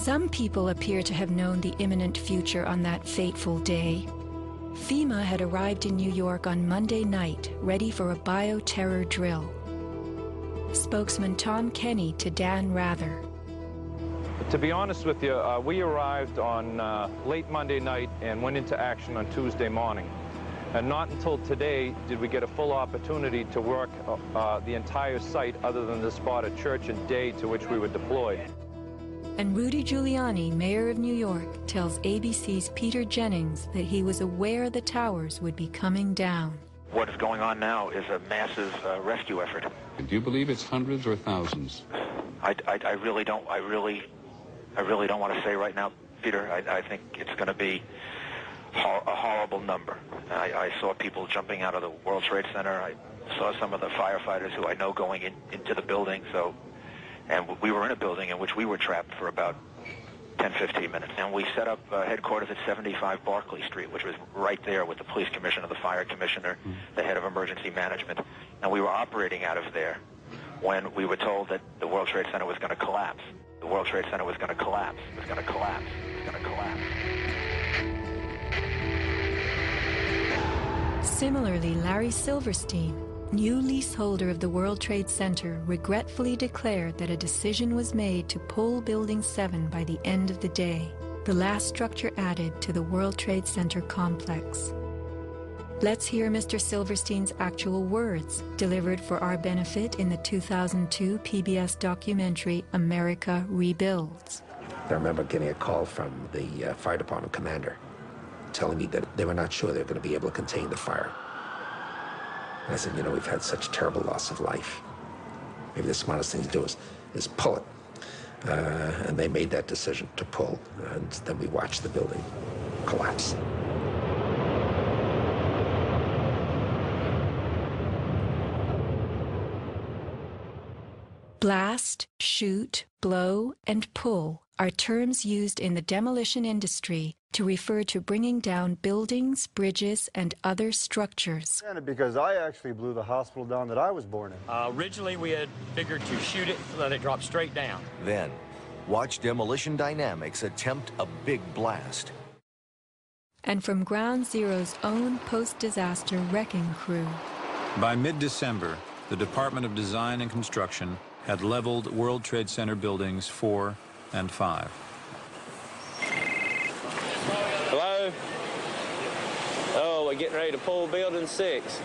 Some people appear to have known the imminent future on that fateful day. FEMA had arrived in New York on Monday night, ready for a bioterror drill. Spokesman Tom Kenny to Dan Rather. To be honest with you, we arrived on late Monday night and went into action on Tuesday morning. And not until today did we get a full opportunity to work the entire site other than the spot at Church and Day to which we were deployed. And Rudy Giuliani, mayor of New York, tells ABC's Peter Jennings that he was aware the towers would be coming down. What is going on now is a massive rescue effort. Do you believe it's hundreds or thousands? I really don't want to say right now, Peter. I think it's going to be a horrible number. I saw people jumping out of the World Trade Center. I saw some of the firefighters who I know going into the building. And we were in a building in which we were trapped for about 10, 15 minutes. And we set up headquarters at 75 Barclay Street, which was right there with the police commissioner, the fire commissioner, the head of emergency management. And we were operating out of there when we were told that the World Trade Center was going to collapse. The World Trade Center was going to collapse. It was going to collapse. It was going to collapse. Similarly, Larry Silverstein, new leaseholder of the World Trade Center, regretfully declared that a decision was made to pull Building 7 by the end of the day, the last structure added to the World Trade Center complex. Let's hear Mr. Silverstein's actual words, delivered for our benefit in the 2002 PBS documentary America Rebuilds. I remember getting a call from the fire department commander telling me that they were not sure they were going to be able to contain the fire. And I said, you know, we've had such terrible loss of life. Maybe the smartest thing to do is pull it. And they made that decision to pull, and then we watched the building collapse. Blast, shoot, blow, and pull are terms used in the demolition industry to refer to bringing down buildings, bridges, and other structures. Because I actually blew the hospital down that I was born in. Originally, we had figured to shoot it, let it drop straight down. Then, watch Demolition Dynamics attempt a big blast. And from Ground Zero's own post-disaster wrecking crew. By mid-December, the Department of Design and Construction had leveled World Trade Center buildings 4 and 5. Hello? Oh, we're getting ready to pull Building 6.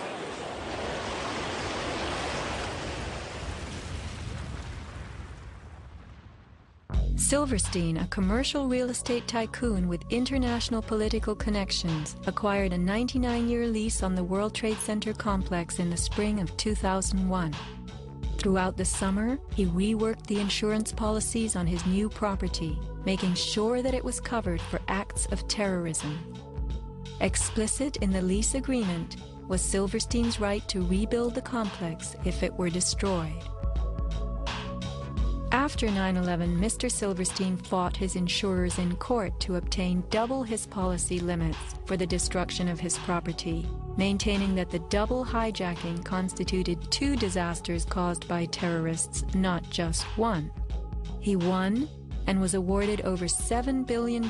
Silverstein, a commercial real estate tycoon with international political connections, acquired a 99-year lease on the World Trade Center complex in the spring of 2001. Throughout the summer, he reworked the insurance policies on his new property, making sure that it was covered for acts of terrorism. Explicit in the lease agreement was Silverstein's right to rebuild the complex if it were destroyed. After 9/11, Mr. Silverstein fought his insurers in court to obtain double his policy limits for the destruction of his property, maintaining that the double hijacking constituted 2 disasters caused by terrorists, not just one. He won and was awarded over $7 billion,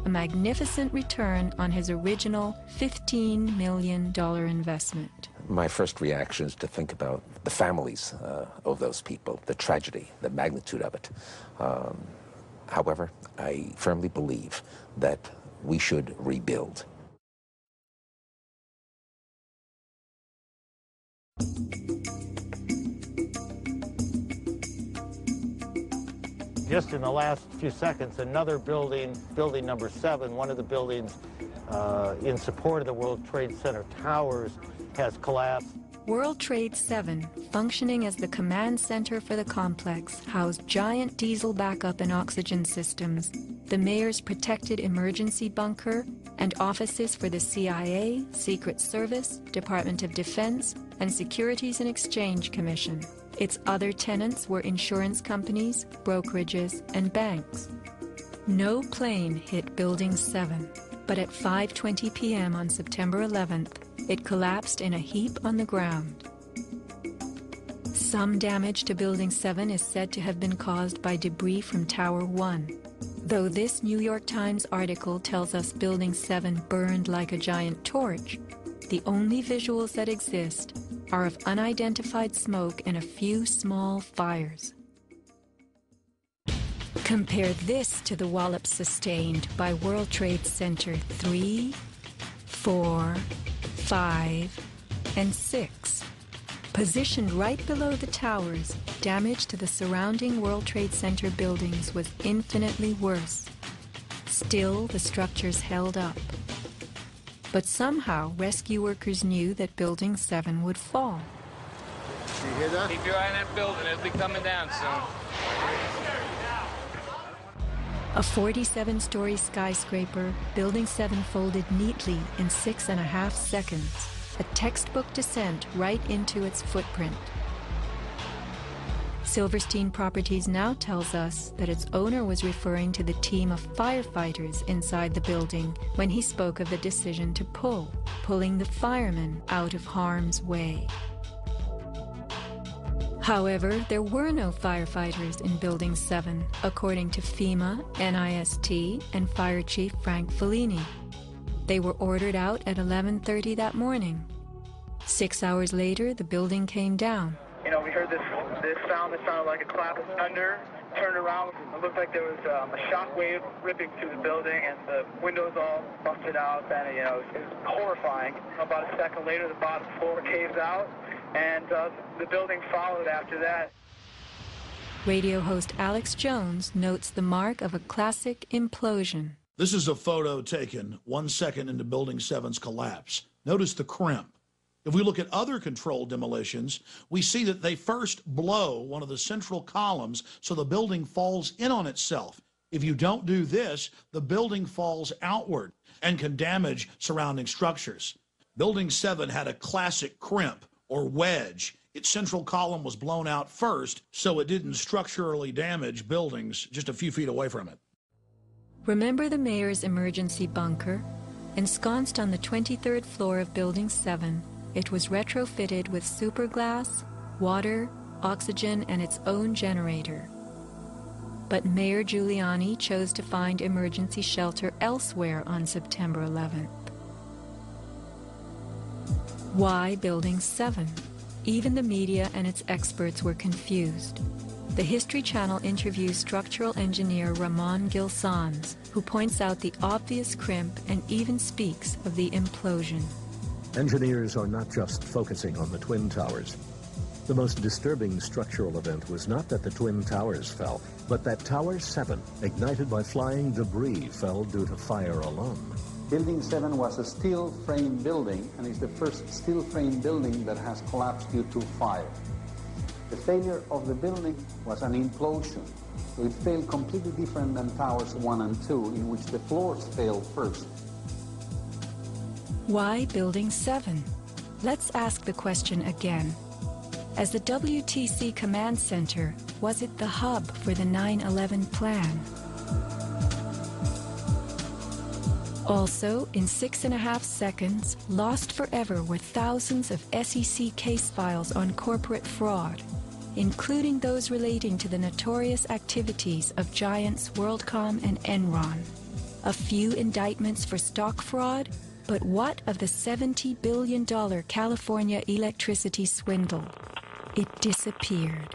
a magnificent return on his original $15 million investment. My first reaction is to think about the families of those people, the tragedy, the magnitude of it. However, I firmly believe that we should rebuild. Just in the last few seconds, another building, building number 7, one of the buildings in support of the World Trade Center towers, has collapsed. World Trade 7, functioning as the command center for the complex, housed giant diesel backup and oxygen systems, the mayor's protected emergency bunker, and offices for the CIA, Secret Service, Department of Defense, and Securities and Exchange Commission. Its other tenants were insurance companies, brokerages, and banks. No plane hit Building 7, but at 5:20 p.m. on September 11th, it collapsed in a heap on the ground. Some damage to Building 7 is said to have been caused by debris from Tower 1. Though this New York Times article tells us Building 7 burned like a giant torch, the only visuals that exist are of unidentified smoke and a few small fires. Compare this to the wallops sustained by World Trade Center 3, 4, 5, and 6. Positioned right below the towers, damage to the surrounding World Trade Center buildings was infinitely worse. Still, the structures held up. But somehow, rescue workers knew that Building 7 would fall. You hear that? Keep your eye on that building. It'll be coming down soon. A 47-story skyscraper, Building 7 folded neatly in 6.5 seconds. A textbook descent right into its footprint. Silverstein Properties now tells us that its owner was referring to the team of firefighters inside the building when he spoke of the decision to pulling the firemen out of harm's way. However, there were no firefighters in Building 7, according to FEMA, NIST, and Fire Chief Frank Fellini. They were ordered out at 11:30 that morning. 6 hours later, the building came down. You know, we heard this sound that sounded like a clap of thunder. Turned around, it looked like there was a shock wave ripping through the building, and the windows all busted out, and it was horrifying. About a second later, the bottom floor caves out, and the building followed after that. Radio host Alex Jones notes the mark of a classic implosion. This is a photo taken 1 second into Building 7's collapse. Notice the crimp. If we look at other controlled demolitions, we see that they first blow one of the central columns so the building falls in on itself. If you don't do this, the building falls outward and can damage surrounding structures. Building 7 had a classic crimp or wedge. Its central column was blown out first, so it didn't structurally damage buildings just a few feet away from it. Remember the mayor's emergency bunker? Ensconced on the 23rd floor of Building 7, it was retrofitted with superglass, water, oxygen, and its own generator. But Mayor Giuliani chose to find emergency shelter elsewhere on September 11th. Why Building 7? Even the media and its experts were confused. The History Channel interviews structural engineer Ramon Gilsans, who points out the obvious crimp and even speaks of the implosion. Engineers are not just focusing on the Twin Towers. The most disturbing structural event was not that the Twin Towers fell, but that Tower 7, ignited by flying debris, fell due to fire alone. Building 7 was a steel frame building and is the first steel frame building that has collapsed due to fire. The failure of the building was an implosion. So it failed completely different than Towers 1 and 2, in which the floors failed first. Why Building 7? Let's ask the question again. As the WTC Command Center, was it the hub for the 9/11 plan? Also, in 6.5 seconds, lost forever were thousands of SEC case files on corporate fraud, including those relating to the notorious activities of giants WorldCom and Enron. A few indictments for stock fraud, but what of the $70 billion California electricity swindle? It disappeared.